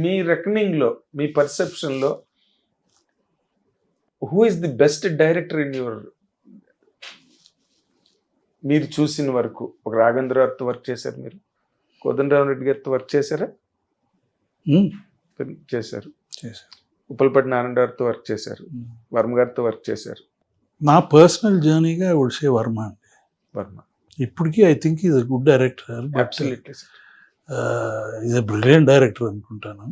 మీ రెకనింగ్లో, మీ పర్సెప్షన్లో who is the best director in your, మీరు చూసిన వరకు? ఒక రాఘవేంద్ర గారితో వర్క్ చేశారు, మీరు కోదండరామరెడ్డి గారితో వర్క్ చేశారా? చేశారు. ఉప్పలపాటి నారాయణ గారితో వర్క్ చేశారు, వర్మ గారితో వర్క్ చేశారు. నా పర్సనల్ జర్నీగా ఐ వుడ్ సే వర్మ అండి. వర్మ ఇప్పటికీ I think is a good director. Absolutely sir. Is a brilliant director అనుకుంటాను.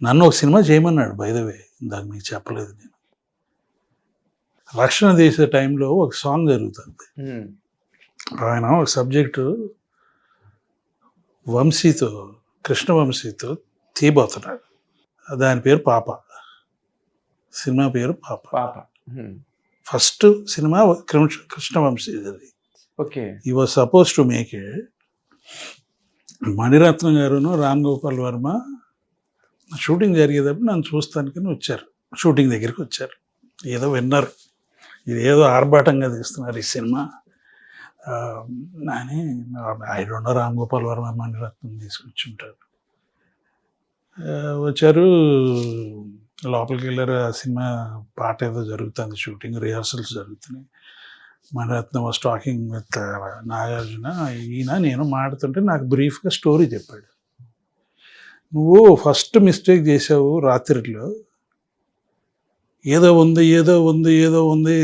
నన్ను ఒక సినిమా చేయమన్నాడు, బై ద వే, ఇందాక మీకు చెప్పలేదు నేను. రక్షణ చేసే టైంలో ఒక సాంగ్ జరుగుతుంది. ఆయన ఒక సబ్జెక్టు వంశీతో, కృష్ణవంశీతో తీయబోతున్నాడు. దాని పేరు పాప. సినిమా పేరు పాప. పాప ఫస్ట్ సినిమా కృష్ణవంశీ. అది okay. He was suppose to make it. Mani Ratnam గారును రామ్ గోపాల్ వర్మ షూటింగ్ జరిగేటప్పుడు నన్ను చూస్తానికి వచ్చారు. షూటింగ్ దగ్గరికి వచ్చారు. ఏదో విన్నారు, ఇది ఏదో ఆర్భాటంగా తీస్తున్నారు ఈ సినిమా అని. I don't know, Ram Gopal Varma Mani Ratnam తీసుకొచ్చుంటారు. వచ్చారు, లోపలికి వెళ్ళారు. ఆ సినిమా పాట ఏదో జరుగుతుంది, షూటింగ్ రిహార్సల్స్ జరుగుతున్నాయి. Mani Ratnam was talking with Nagarjuna. ఈయన నేను మాట్లాడుతుంటే నాకు బ్రీఫ్గా స్టోరీ చెప్పాడు. నువ్వు ఫస్ట్ మిస్టేక్ చేసావు రాత్రిలో, ఏదో ఉంది ఏదో ఉంది ఏదో ఉంది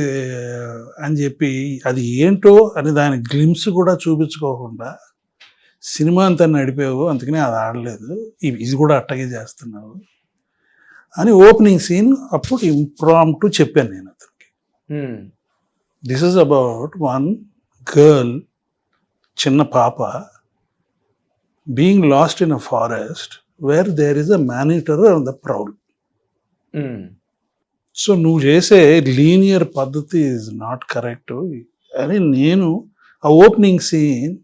అని చెప్పి అది ఏంటో అని దాని గ్లిమ్స్ కూడా చూపించుకోకుండా సినిమా అంతా నడిపావు, అందుకని అది ఆడలేదు, ఇది కూడా అట్టగే చేస్తున్నావు అని ఓపెనింగ్ సీన్ అప్పుడు ఇంప్రాంప్టు చెప్పాను నేను అతనికి. This is about one girl, చిన్న పాప, being lost in a forest where there is a monitor on the proud. So నువ్వు చేసే లీనియర్ పద్ధతి ఈజ్ నాట్ కరెక్ట్ అని నేను ఆ ఓపెనింగ్ సీన్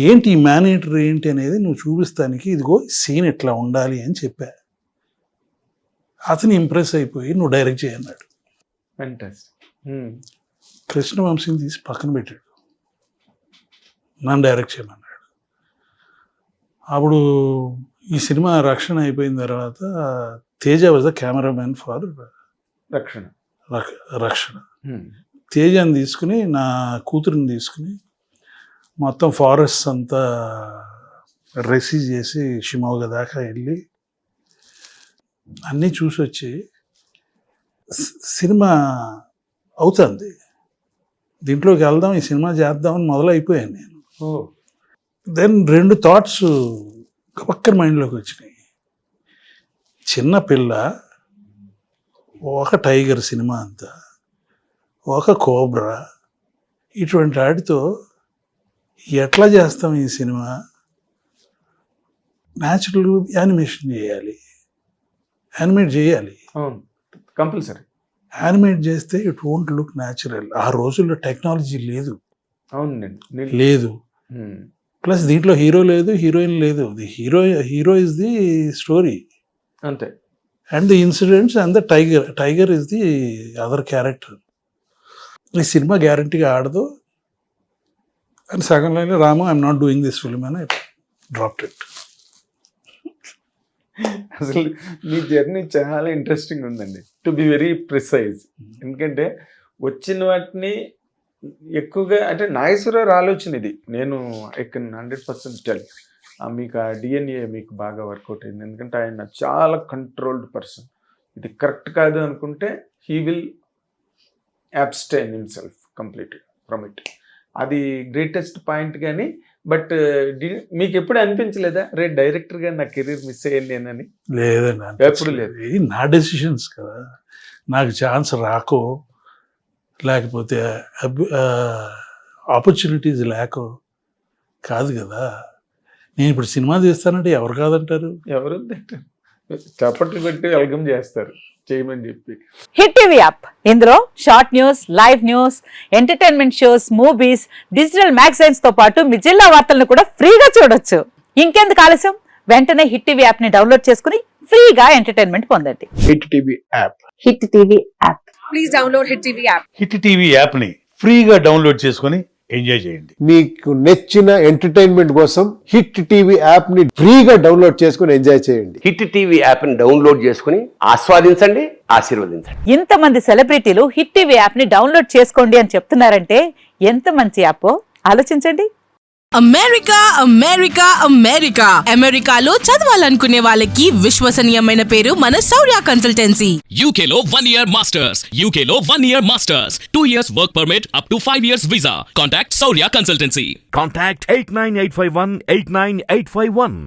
ఏంటి, మేనేటర్ ఏంటి అనేది నువ్వు చూపిస్తానికి ఇదిగో సీన్ ఎట్లా ఉండాలి అని చెప్పా. అతను ఇంప్రెస్ అయిపోయి నువ్వు డైరెక్ట్ చేయన్నాడు. కృష్ణవంశీని తీసి పక్కన పెట్టాడు, నన్ను డైరెక్ట్ చేయమన్నాడు. అప్పుడు ఈ సినిమా రక్షణ అయిపోయిన తర్వాత Teja was the cameraman for రక్షణ. తేజని తీసుకుని, నా కూతురుని తీసుకుని మొత్తం ఫారెస్ట్ అంతా రెసీ చేసి షిమోగ దాకా వెళ్ళి అన్నీ చూసి వచ్చి సినిమా అవుతుంది, దీంట్లోకి వెళ్దాం, ఈ సినిమా చేద్దామని మొదలైపోయాను నేను. దెన్ రెండు థాట్స్ పక్కన మైండ్లోకి వచ్చినాయి. చిన్న పిల్ల, ఒక టైగర్ సినిమా అంతా, ఒక కోబ్రా, ఇటువంటి వాటితో ఎట్లా చేస్తాం ఈ సినిమా? న్యాచురల్ యానిమేషన్ చేయాలి, యానిమేట్ చేయాలి, కంపల్సరీ. యానిమేట్ చేస్తే ఇట్ వోంట్ లుక్ న్యాచురల్. ఆ రోజుల్లో టెక్నాలజీ లేదు. అవునండి, లేదు. ప్లస్ దీంట్లో హీరో లేదు, హీరోయిన్ లేదు. The hero is the story అంతే, and the incidents and the tiger is the other character. ఈ సినిమా గ్యారంటీగా ఆడదు అని సగంలో Ramu I'm not doing this film అని డ్రాప్డ్ ఇట్. అసలు మీ జర్నీ చాలా ఇంట్రెస్టింగ్ ఉందండి, టు బి వెరీ ప్రిసైజ్. ఎందుకంటే వచ్చిన వాటిని ఎక్కువగా, అంటే నాగేశ్వరరావు ఆలోచన ఇది, నేను 100% టెల్, మీకు ఆ డిఎన్ఏ మీకు బాగా వర్కౌట్ అయింది. ఎందుకంటే ఆయన చాలా కంట్రోల్డ్ పర్సన్. ఇది కరెక్ట్ కాదు అనుకుంటే హీ విల్ అబ్స్టైన్ హిమ్సెల్ఫ్ కంప్లీట్గా ఫ్రమ్ ఇట్. అది గ్రేటెస్ట్ పాయింట్. కానీ బట్ మీకు ఎప్పుడు అనిపించలేదా, రే డైరెక్టర్గా నా కెరీర్ మిస్ అయ్యాను నేనని? లేదండి, ఎప్పుడు లేదు. నా డెసిషన్స్ కదా, నాకు ఛాన్స్ రాకో, లేకపోతే ఆపర్చునిటీస్ లేకో కాదు కదా. నేను ఇప్పుడు సినిమా తీస్తానంటే ఎవరు కాదంటారు? ఎవరు చప్పట్లు పెట్టి వెల్కమ్ చేస్తారు, చేయమని చెప్పి. హిట్ టీవీ యాప్, ఇందులో short news, live news, entertainment shows, movies, digital magazines తో పాటు మీ జిల్లా వార్తలను కూడా ఫ్రీగా చూడొచ్చు. ఇంకెందుకు ఆలస్యం, వెంటనే హిట్ టీవీ యాప్ ని డౌన్లోడ్ చేసుకుని ఫ్రీగా ఎంటర్టైన్మెంట్ పొందండి. Hit TV app. Hit TV app. Please download Hit TV app. Hit TV యాప్ని ఫ్రీగా డౌన్లోడ్ చేసుకొని ఎంజాయ్ చేయండి. మీకు నచ్చిన ఎంటర్టైన్మెంట్ కోసం హిట్ టీవీ యాప్ ని ఫ్రీగా డౌన్లోడ్ చేసుకుని ఎంజాయ్ చేయండి. హిట్ టీవీ యాప్ని డౌన్లోడ్ చేసుకుని ఆస్వాదించండి, ఆశీర్వదించండి. ఇంతమంది సెలబ్రిటీలు హిట్ టీవీ యాప్ ని డౌన్లోడ్ చేసుకోండి అని చెప్తున్నారంటే ఎంత మంచి యాప్ ఆలోచించండి. అమెరికా అమెరికా అమెరికా అమెరికాలో చదవాలనుకునే వాళ్ళకి విశ్వసనీయమైన పేరు మన శౌర్య consultancy. UK Law 1 Year Masters. UK Law 1 Year Masters. 2 years work permit up to 5 years visa. Contact Saurya Consultancy. Contact 89851 89851.